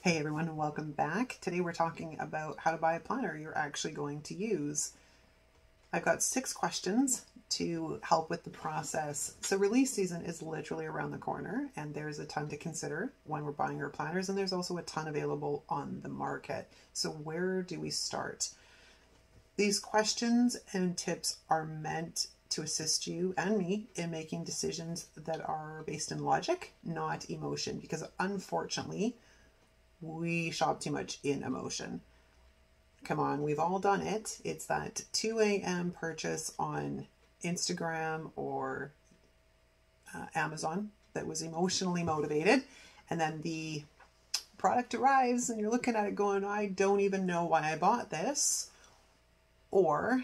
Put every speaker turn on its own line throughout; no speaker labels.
Hey everyone, and welcome back. Today we're talking about how to buy a planner you're actually going to use. I've got 6 questions to help with the process. So release season is literally around the corner, and there's a ton to consider when we're buying our planners, and there's also a ton available on the market. So where do we start? These questions and tips are meant to assist you and me in making decisions that are based in logic, not emotion, because unfortunately, we shop too much in emotion. Come on, we've all done it. It's that 2 a.m. purchase on Instagram or Amazon that was emotionally motivated. And then the product arrives and you're looking at it going, I don't even know why I bought this. Or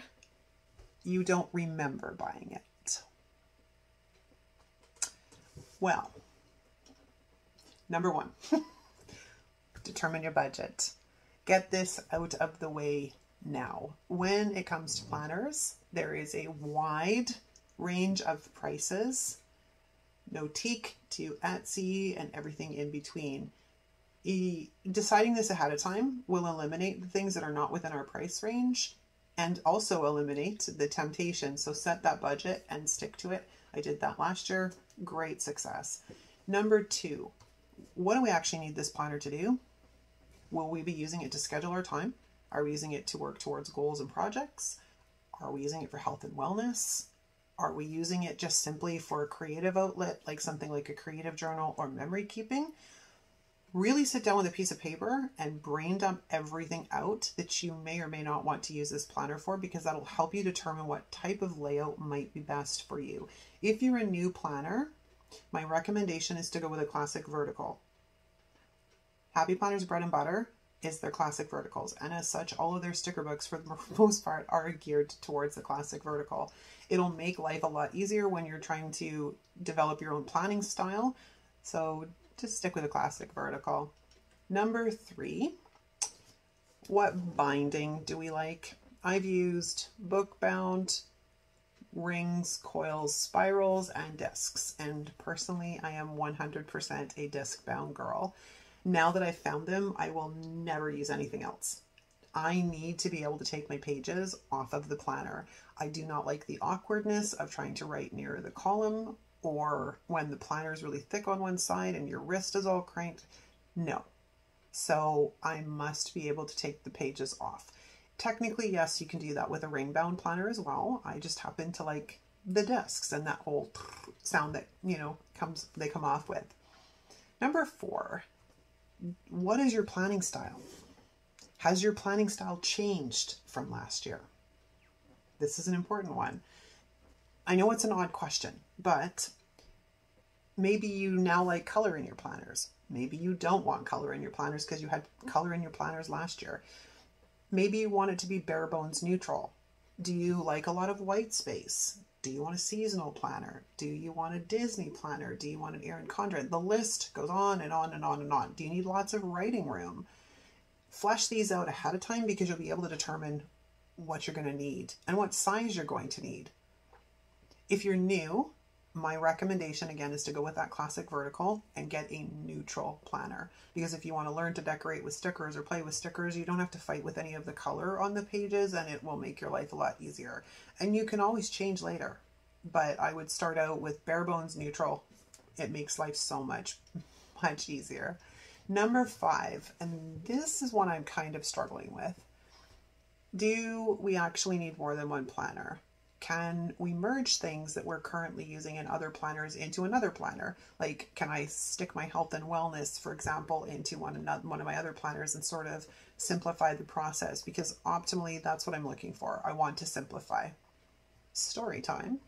you don't remember buying it. Well, number 1. Determine your budget. Get this out of the way now. When it comes to planners, there is a wide range of prices, Notique to Etsy and everything in between. Deciding this ahead of time will eliminate the things that are not within our price range and also eliminate the temptation. So set that budget and stick to it. I did that last year. Great success. Number 2, what do we actually need this planner to do? Will we be using it to schedule our time? Are we using it to work towards goals and projects? Are we using it for health and wellness? Are we using it just simply for a creative outlet, like something like a creative journal or memory keeping? Really sit down with a piece of paper and brain dump everything out that you may or may not want to use this planner for, because that'll help you determine what type of layout might be best for you. If you're a new planner, my recommendation is to go with a classic vertical. Happy Planner's bread and butter is their classic verticals, and as such, all of their sticker books for the most part are geared towards the classic vertical. It'll make life a lot easier when you're trying to develop your own planning style, so just stick with a classic vertical. Number 3, what binding do we like? I've used book bound, rings, coils, spirals, and discs, and personally I am 100% a disc bound girl. Now that I've found them, I will never use anything else. I need to be able to take my pages off of the planner. I do not like the awkwardness of trying to write near the column, or when the planner is really thick on one side and your wrist is all cranked. No. So I must be able to take the pages off. Technically, yes, you can do that with a ring bound planner as well. I just happen to like the discs and that whole sound that, they come off with. Number 4. What is your planning style? Has your planning style changed from last year? This is an important one. I know it's an odd question, but maybe you now like color in your planners. Maybe you don't want color in your planners because you had color in your planners last year. Maybe you want it to be bare bones neutral. Do you like a lot of white space? Do you want a seasonal planner? Do you want a Disney planner? Do you want an Erin Condren? The list goes on and on and on and on. Do you need lots of writing room? Flesh these out ahead of time, because you'll be able to determine what you're going to need and what size you're going to need. If you're new, my recommendation again is to go with that classic vertical and get a neutral planner, because if you want to learn to decorate with stickers or play with stickers, you don't have to fight with any of the color on the pages, and it will make your life a lot easier. And you can always change later, but I would start out with bare bones neutral. It makes life so much easier. Number 5, and this is one I'm kind of struggling with. Do we actually need more than one planner? Can we merge things that we're currently using in other planners into another planner? Like, can I stick my health and wellness, for example, into one of my other planners and sort of simplify the process? Because optimally, that's what I'm looking for. I want to simplify. Story time.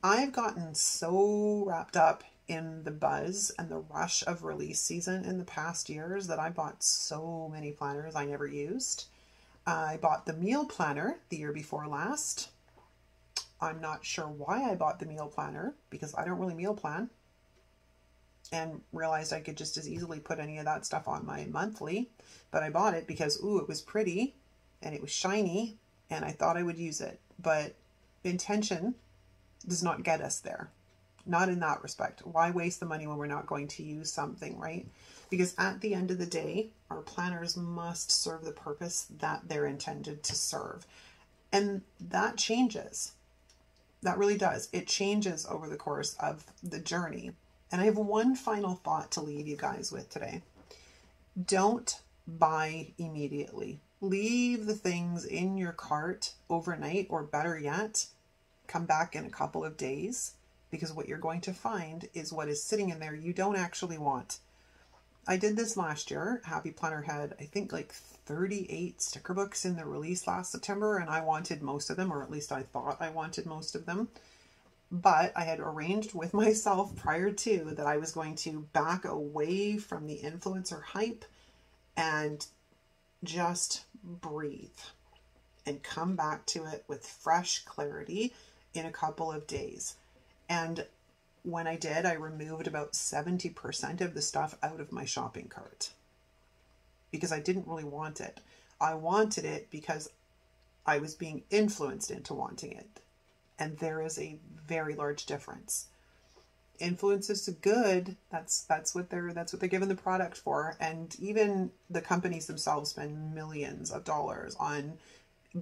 I've gotten so wrapped up in the buzz and the rush of release season in the past years that I bought so many planners I never used. I bought the meal planner the year before last. I'm not sure why I bought the meal planner, because I don't really meal plan, and realized I could just as easily put any of that stuff on my monthly. But I bought it because, it was pretty and it was shiny and I thought I would use it. But intention does not get us there. Not in that respect. Why waste the money when we're not going to use something, right? Because at the end of the day, our planners must serve the purpose that they're intended to serve. And that changes. That really does. It changes over the course of the journey. And I have one final thought to leave you guys with today. Don't buy immediately. Leave the things in your cart overnight, or better yet, come back in a couple of days, because what you're going to find is what is sitting in there you don't actually want. I did this last year. Happy Planner had, I think, like 38 sticker books in the release last September, and I wanted most of them, or at least I thought I wanted most of them. But I had arranged with myself prior to that I was going to back away from the influencer hype and just breathe and come back to it with fresh clarity in a couple of days. And when I did, I removed about 70% of the stuff out of my shopping cart because I didn't really want it. I wanted it because I was being influenced into wanting it. And there is a very large difference. Influence is good. That's what they're given the product for. And even the companies themselves spend millions of dollars on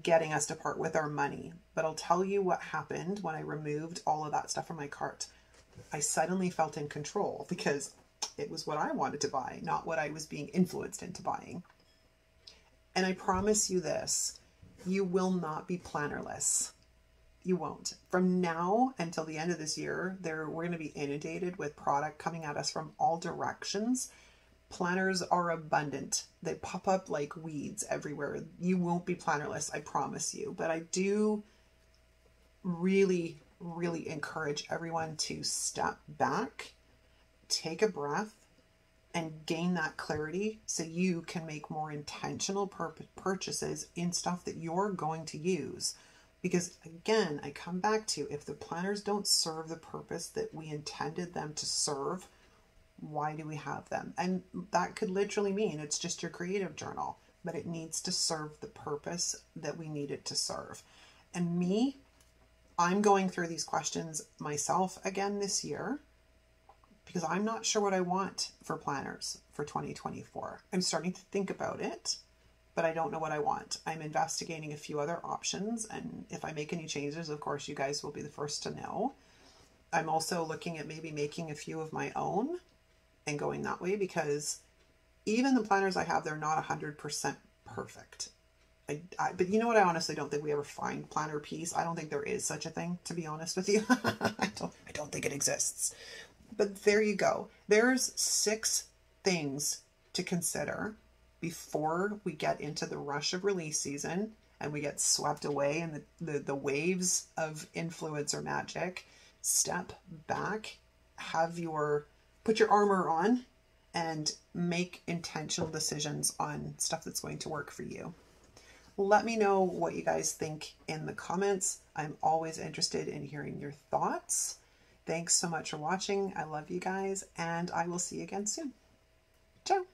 getting us to part with our money. But I'll tell you what happened when I removed all of that stuff from my cart. I suddenly felt in control because it was what I wanted to buy, not what I was being influenced into buying. And I promise you this, you will not be plannerless. You won't. From now until the end of this year, we're going to be inundated with product coming at us from all directions. Planners are abundant. They pop up like weeds everywhere. You won't be plannerless, I promise you. But I do really encourage everyone to step back, take a breath, and gain that clarity so you can make more intentional purchases in stuff that you're going to use. Because again, I come back to, if the planners don't serve the purpose that we intended them to serve, why do we have them? And that could literally mean it's just your creative journal, but it needs to serve the purpose that we need it to serve. And me, I'm going through these questions myself again this year because I'm not sure what I want for planners for 2024. I'm starting to think about it, but I don't know what I want. I'm investigating a few other options, and if I make any changes, of course, you guys will be the first to know. I'm also looking at maybe making a few of my own and going that way, because even the planners I have, they're not 100% perfect. But you know what? I honestly don't think we ever find planner peace. I don't think there is such a thing, to be honest with you. I don't think it exists. But there you go. There's 6 things to consider before we get into the rush of release season and we get swept away in the waves of influencer magic. Step back, put your armor on, and make intentional decisions on stuff that's going to work for you. Let me know what you guys think in the comments. I'm always interested in hearing your thoughts. Thanks so much for watching. I love you guys, and I will see you again soon. Ciao.